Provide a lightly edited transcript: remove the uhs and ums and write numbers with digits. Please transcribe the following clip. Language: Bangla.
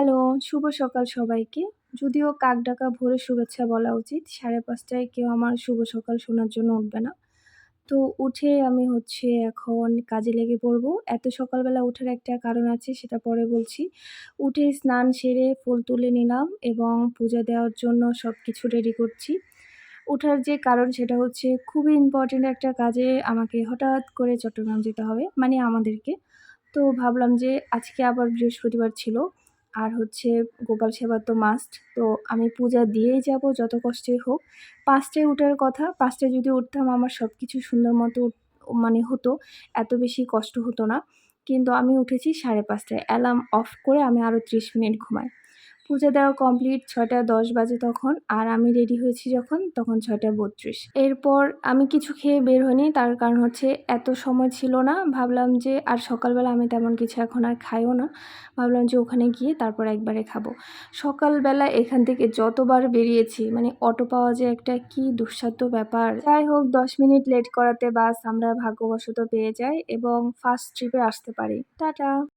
হ্যালো, শুভ সকাল সবাইকে। যদিও কাকডাকা ভোরের শুভেচ্ছা বলা উচিত। ৫:৩০ টায় কেউ আমার শুভ সকাল শোনার জন্য উঠবে না। তো উঠে আমি এখন কাজে লেগে পড়বো। এত সকালবেলা ওঠার একটা কারণ আছে সেটা পরে বলছি। উঠে স্নান সেরে ফুল তুলে নিলাম এবং পূজা দেওয়ার জন্য সবকিছু রেডি করছি। ওঠার যে কারণ সেটা হচ্ছে খুবই ইম্পর্টেন্ট একটা কাজে আমাকে হঠাৎ করে চট্টগ্রাম যেতে হবে, মানে আমাদেরকে। তো ভাবলাম যে আজকে আবার বৃহস্পতিবার ছিল। আর গোপাল সেবা তো মাস্ট। তো আমি পূজা দিয়েই যাবো যত কষ্টই হোক। ৫ টায় উঠার কথা। ৫ টায় যদি উঠতাম আমার সবকিছু সুন্দর মতো মানে হতো। এত বেশি কষ্ট হতো না। কিন্তু আমি উঠেছি ৫:৩০ টায়। অ্যালার্ম অফ করে আমি আরও ৩০ মিনিট ঘুমাই। পূজা দেওয়া কমপ্লিট ৬:১০ বাজে তখন। আর আমি রেডি হয়েছি তখন ৬:৩২। এরপর আমি কিছু খেয়ে বের হইনি। তার কারণ এত সময় ছিল না। ভাবলাম যে আর সকালবেলা আমি তেমন কিছু এখন আর খাইও না। ভাবলাম যে ওখানে গিয়ে তারপর একবারে খাবো। সকালবেলা এখান থেকে যতবার বেরিয়েছি মানে অটো পাওয়া যে একটা কি দুঃসাধ্য ব্যাপার। যাই হোক ১০ মিনিট লেট করাতে বাস আমরা ভাগ্যবশত পেয়ে যাই এবং ফার্স্ট ট্রিপে আসতে পারি। টাটা।